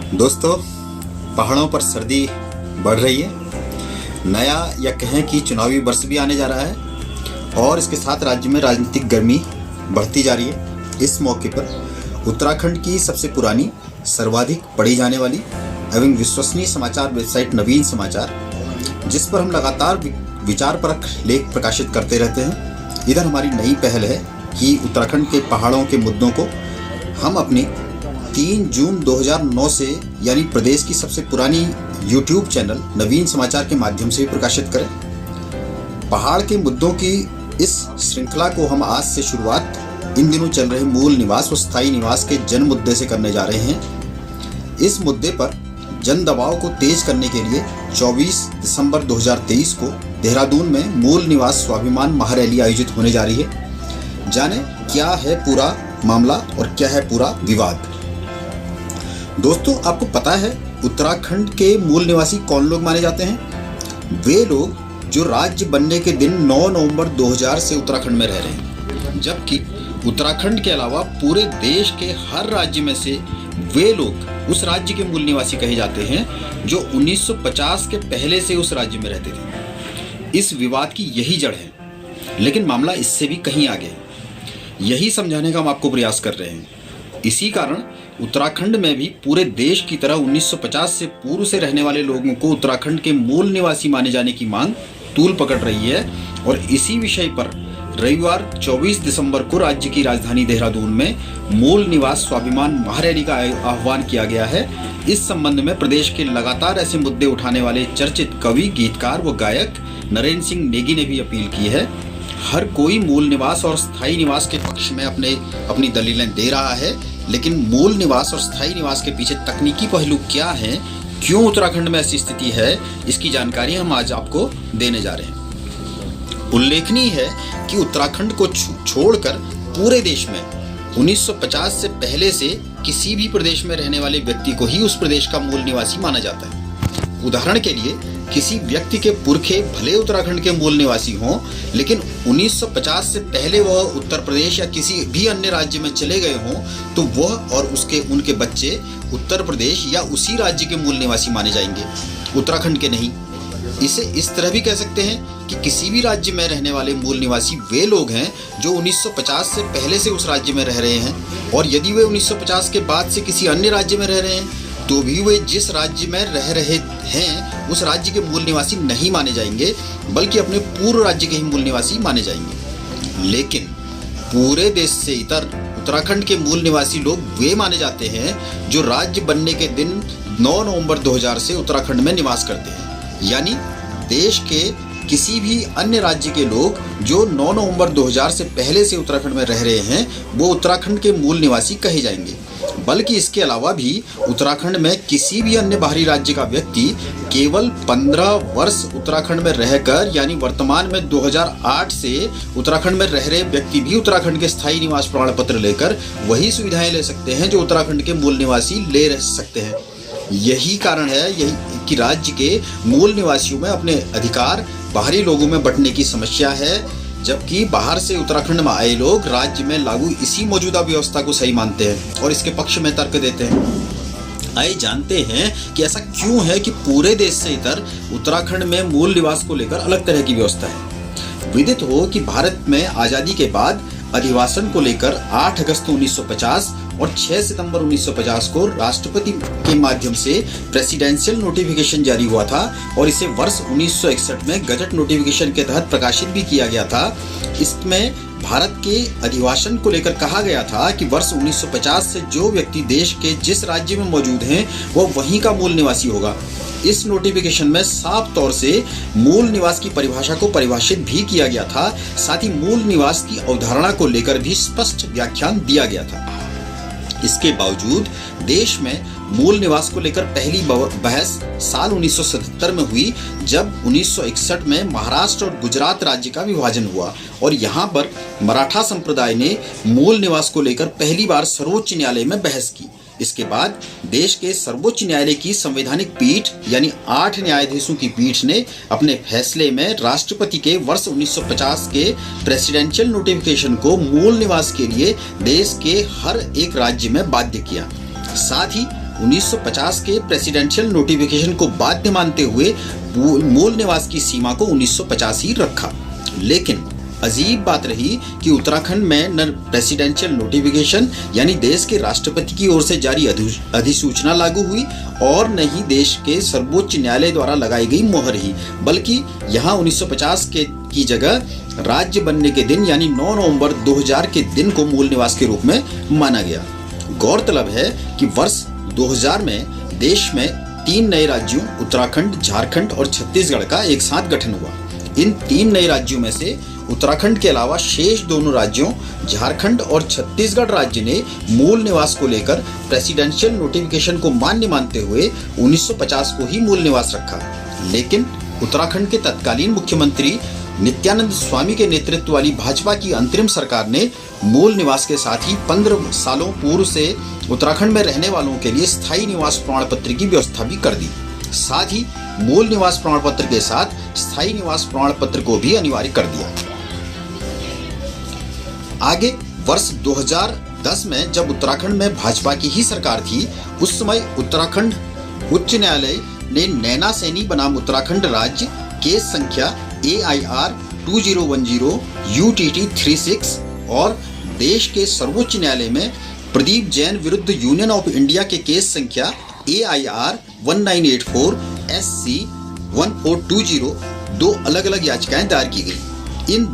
दोस्तों, पहाड़ों पर सर्दी बढ़ रही है। नया या कहें कि चुनावी वर्ष भी आने जा रहा है और इसके साथ राज्य में राजनीतिक गर्मी बढ़ती जा रही है। इस मौके पर उत्तराखंड की सबसे पुरानी, सर्वाधिक पढ़ी जाने वाली एवं विश्वसनीय समाचार वेबसाइट नवीन समाचार, जिस पर हम लगातार विचारपरक लेख प्रकाशित करते रहते हैं, इधर हमारी नई पहल है कि उत्तराखंड के पहाड़ों के मुद्दों को हम अपनी 3 जून 2009 से यानी प्रदेश की सबसे पुरानी YouTube चैनल नवीन समाचार के माध्यम से भी प्रकाशित करें। पहाड़ के मुद्दों की इस श्रृंखला को हम आज से शुरुआत इन दिनों चल रहे मूल निवास व स्थायी निवास के जन मुद्दे से करने जा रहे हैं। इस मुद्दे पर जन दबाव को तेज करने के लिए 24 दिसंबर 2023 को देहरादून में मूल निवास स्वाभिमान महारैली आयोजित होने जा रही है। जाने क्या है पूरा मामला और क्या है पूरा विवाद। दोस्तों, आपको पता है उत्तराखंड के मूल निवासी कौन लोग माने जाते हैं? वे लोग जो राज्य बनने के दिन 9 नवंबर 2000 से उत्तराखंड में रह रहे हैं, जबकि उत्तराखंड के अलावा पूरे देश के हर राज्य में से वे लोग उस राज्य के मूल निवासी कहे जाते हैं जो 1950 के पहले से उस राज्य में रहते थे। इस विवाद की यही जड़ है, लेकिन मामला इससे भी कहीं आगे है। यही समझाने का हम आपको प्रयास कर रहे हैं। इसी कारण उत्तराखंड में भी पूरे देश की तरह 1950 से पूर्व से रहने वाले लोगों को उत्तराखंड के मूल निवासी माने जाने की मांग तूल पकड़ रही है और इसी विषय पर रविवार 24 दिसंबर को राज्य की राजधानी देहरादून में मूल निवास स्वाभिमान महारैली का आह्वान किया गया है। इस संबंध में प्रदेश के लगातार ऐसे मुद्दे उठाने वाले चर्चित कवि, गीतकार व गायक नरेंद्र सिंह नेगी ने भी अपील की है। हर कोई मूल निवास और स्थायी निवास के पक्ष में अपनी दलीलें दे रहा है, लेकिन मूल निवास और स्थायी निवास के पीछे तकनीकी पहलू क्या हैं, क्यों उत्तराखंड में ऐसी स्थिति है, इसकी जानकारी हम आज आपको देने जा रहे हैं। उल्लेखनीय है कि उत्तराखंड को छोड़कर पूरे देश में 1950 से पहले से किसी भी प्रदेश में रहने वाले व्यक्ति को ही उस प्रदेश का मूल निवासी माना जाता है। उदाहरण के लिए, किसी व्यक्ति के पुरखे भले उत्तराखंड के मूल निवासी हों, लेकिन 1950 से पहले वह उत्तर प्रदेश या किसी भी अन्य राज्य में चले गए हों, तो वह और उनके बच्चे उत्तर प्रदेश या उसी राज्य के मूल निवासी माने जाएंगे, उत्तराखंड के नहीं। इसे इस तरह भी कह सकते हैं कि किसी भी राज्य में रहने वाले मूल निवासी वे लोग हैं जो 1950 से पहले से उस राज्य में रह रहे हैं, और यदि वे 1950 के बाद से किसी अन्य राज्य में रह रहे हैं तो भी वे जिस राज्य में रह रहे हैं उस राज्य के मूल निवासी नहीं माने जाएंगे, बल्कि अपने पूर्व राज्य के ही मूल निवासी माने जाएंगे। लेकिन पूरे देश से इतर उत्तराखंड के मूल निवासी लोग वे माने जाते हैं जो राज्य बनने के दिन 9 नवंबर 2000 से उत्तराखंड में निवास करते हैं। यानी देश के किसी भी अन्य राज्य के लोग जो 9 नवंबर 2000 से पहले से उत्तराखंड में रह रहे हैं, वो उत्तराखंड के मूल निवासी कहे जाएंगे। बल्कि इसके अलावा भी उत्तराखंड में किसी भी अन्य बाहरी राज्य का व्यक्ति केवल 15 वर्ष उत्तराखंड में रहकर, यानी वर्तमान में 2008 से उत्तराखंड में रह रहे व्यक्ति भी उत्तराखंड के स्थायी निवास प्रमाण पत्र लेकर वही सुविधाएं ले सकते हैं जो उत्तराखंड के मूल निवासी ले रह सकते हैं। यही कारण है कि राज्य के मूल निवासियों में अपने अधिकार बाहरी लोगों में बंटने की समस्या है, जबकि बाहर से उत्तराखंड में आए लोग राज्य में लागू इसी मौजूदा व्यवस्था को सही मानते हैं और इसके पक्ष में तर्क देते हैं। आइए जानते हैं कि ऐसा क्यों है कि पूरे देश से इतर उत्तराखंड में मूल निवास को लेकर अलग तरह की व्यवस्था है। विदित हो कि भारत में आजादी के बाद अधिवासन को लेकर 8 अगस्त 1950 और 6 सितंबर 1950 को राष्ट्रपति के माध्यम से प्रेसिडेंशियल नोटिफिकेशन जारी हुआ था और इसे वर्ष 1961 में गजट नोटिफिकेशन के तहत प्रकाशित भी किया गया था। इसमें भारत के अधिवासन को लेकर कहा गया था कि वर्ष 1950 से जो व्यक्ति देश के जिस राज्य में मौजूद हैं वह वहीं का मूल निवासी होगा। इस नोटिफिकेशन में साफ तौर से मूल निवास की परिभाषा को परिभाषित भी किया गया था। साथ ही मूल निवास की अवधारणा को लेकर भी स्पष्ट व्याख्यान दिया गया था। इसके बावजूद देश में मूल निवास को लेकर पहली बहस साल 1977 में हुई, जब 1961 में महाराष्ट्र और गुजरात राज्य का विभाजन हुआ और यहाँ पर मराठा संप्रदाय ने मूल निवास को लेकर पहली बार सर्वोच्च न्यायालय में बहस की। इसके बाद देश के सर्वोच्च न्यायालय की संवैधानिक पीठ यानी 8 न्यायाधीशों की पीठ ने अपने फैसले में राष्ट्रपति के वर्ष 1950 के प्रेसिडेंशियल नोटिफिकेशन को मूल निवास के लिए देश के हर एक राज्य में बाध्य किया। साथ ही 1950 के प्रेसिडेंशियल नोटिफिकेशन को बाध्य मानते हुए मूल निवास की सीमा को 1950 ही रखा। लेकिन अजीब बात रही कि उत्तराखंड में न प्रेसिडेंशियल नोटिफिकेशन यानी देश के राष्ट्रपति की ओर से जारी अधिसूचना लागू हुई और न ही देश के सर्वोच्च न्यायालय द्वारा लगाई गई मोहर ही, बल्कि यहाँ 1950 की जगह राज्य बनने के दिन यानी 9 नवंबर 2000 के दिन को मूल निवास के रूप में माना गया। गौरतलब है कि वर्ष 2000 में देश में 3 नए राज्यों उत्तराखंड, झारखंड और छत्तीसगढ़ का एक साथ गठन हुआ। इन 3 नए राज्यों में से उत्तराखंड के अलावा शेष दोनों राज्यों झारखंड और छत्तीसगढ़ राज्य ने मूल निवास को लेकर प्रेसिडेंशियल नोटिफिकेशन को मान्य मानते हुए 1950 को ही मूल निवास रखा। लेकिन उत्तराखंड के तत्कालीन मुख्यमंत्री नित्यानंद स्वामी के नेतृत्व वाली भाजपा की अंतरिम सरकार ने मूल निवास के साथ ही 15 सालों पूर्व से उत्तराखंड में रहने वालों के लिए स्थायी निवास प्रमाण पत्र की व्यवस्था भी कर दी। साथ ही मूल निवास प्रमाण पत्र के साथ स्थायी निवास प्रमाण पत्र को भी अनिवार्य कर दिया। आगे वर्ष 2010 में जब उत्तराखंड में भाजपा की ही सरकार थी, उस समय उत्तराखंड उच्च न्यायालय ने नैना सैनी बनाम उत्तराखंड राज्य केस संख्या AIR 2010 UTT 36 और देश के सर्वोच्च न्यायालय में प्रदीप जैन विरुद्ध यूनियन ऑफ इंडिया के केस संख्या AIR 1984 SC 1420 दो अलग अलग याचिकाएं दायर की गई। इन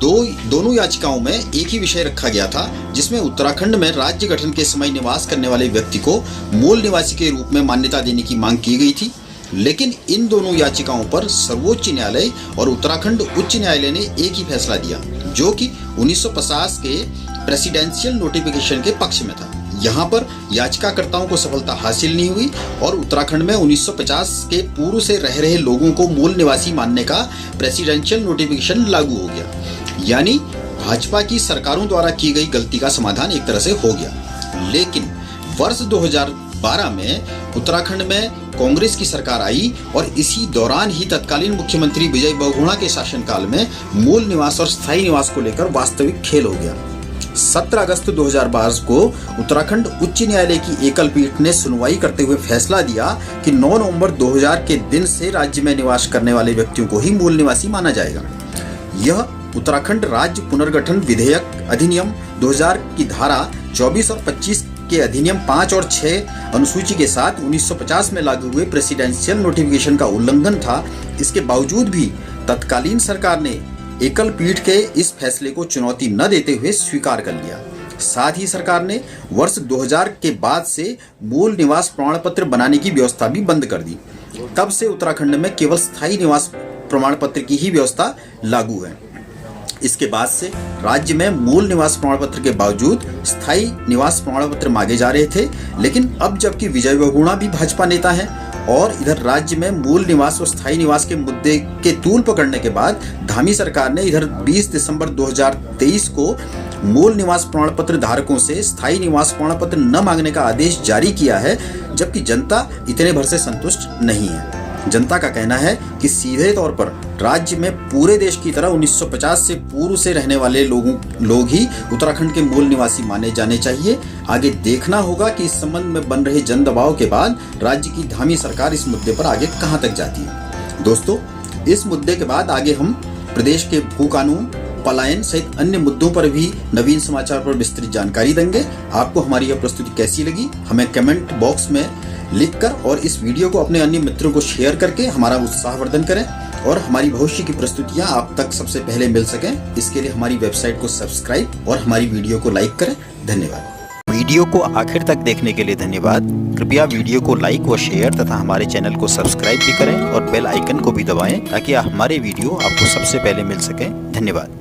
दोनों याचिकाओं में एक ही विषय रखा गया था, जिसमें उत्तराखंड में राज्य गठन के समय निवास करने वाले व्यक्ति को मूल निवासी के रूप में मान्यता देने की मांग की गई थी। लेकिन इन दोनों याचिकाओं पर सर्वोच्च न्यायालय और उत्तराखंड उच्च न्यायालय ने एक ही फैसला दिया, जो कि 1950 के प्रेसिडेंशियल नोटिफिकेशन के पक्ष में था। यहाँ पर याचिकाकर्ताओं को सफलता हासिल नहीं हुई और उत्तराखंड में 1950 के पूर्व से रह रहे लोगों को मूल निवासी मानने का प्रेसिडेंशियल नोटिफिकेशन लागू हो गया। यानी भाजपा की सरकारों द्वारा की गई गलती का समाधान एक तरह से हो गया। लेकिन वर्ष 2012 में उत्तराखंड में कांग्रेस की सरकार आई और इसी दौरान ही तत्कालीन मुख्यमंत्री विजय बहुगुणा के शासनकाल में मूल निवास और स्थायी निवास को लेकर वास्तविक खेल हो गया। 17 अगस्त 2012 को उत्तराखंड उच्च न्यायालय की एकल पीठ ने सुनवाई करते हुए फैसला दिया कि 9 नवंबर 2000 के दिन से राज्य में निवास करने वाले व्यक्तियों को ही मूल निवासी माना जाएगा। यह उत्तराखंड राज्य पुनर्गठन विधेयक अधिनियम 2000 की धारा 24 और 25 के अधिनियम 5 और 6 अनुसूची के साथ 1950 में लागू हुए प्रेसिडेंशियल नोटिफिकेशन का उल्लंघन था। इसके बावजूद भी तत्कालीन सरकार ने एकल पीठ के इस फैसले को चुनौती न देते हुए स्वीकार कर लिया। साथ ही सरकार ने वर्ष 2000 के बाद से मूल निवास प्रमाण पत्र बनाने की व्यवस्था भी बंद कर दी। तब से उत्तराखंड में केवल स्थायी निवास प्रमाण पत्र की ही व्यवस्था लागू है। इसके बाद से राज्य में मूल निवास प्रमाण पत्र के बावजूद स्थायी निवास प्रमाण पत्र मांगे जा रहे थे। लेकिन अब जबकि विजय बहुगुणा भी भाजपा नेता हैं और इधर राज्य में मूल निवास और स्थायी निवास के मुद्दे के तूल पकड़ने के बाद धामी सरकार ने इधर 20 दिसंबर 2023 को मूल निवास प्रमाण पत्र धारकों से स्थायी निवास प्रमाण पत्र न मांगने का आदेश जारी किया है, जबकि जनता इतने भर से संतुष्ट नहीं है। जनता का कहना है कि सीधे तौर पर राज्य में पूरे देश की तरह 1950 से पूर्व से रहने वाले लोग ही उत्तराखंड के मूल निवासी माने जाने चाहिए। आगे देखना होगा कि इस संबंध में बन रहे जन दबाव के बाद राज्य की धामी सरकार इस मुद्दे पर आगे कहां तक जाती है। दोस्तों, इस मुद्दे के बाद आगे हम प्रदेश के भू कानून, पलायन सहित अन्य मुद्दों पर भी नवीन समाचार पर विस्तृत जानकारी देंगे। आपको हमारी यह प्रस्तुति कैसी लगी हमें कमेंट बॉक्स में लिखकर और इस वीडियो को अपने अन्य मित्रों को शेयर करके हमारा उत्साहवर्धन करें और हमारी भविष्य की प्रस्तुतियां आप तक सबसे पहले मिल सकें। इसके लिए हमारी वेबसाइट को सब्सक्राइब और हमारी वीडियो को लाइक करें। धन्यवाद। वीडियो को आखिर तक देखने के लिए धन्यवाद। कृपया वीडियो को लाइक व शेयर तथा हमारे चैनल को सब्सक्राइब भी करें और बेल आइकन को भी दबाएं ताकि हमारे वीडियो आपको सबसे पहले मिल सकें। धन्यवाद।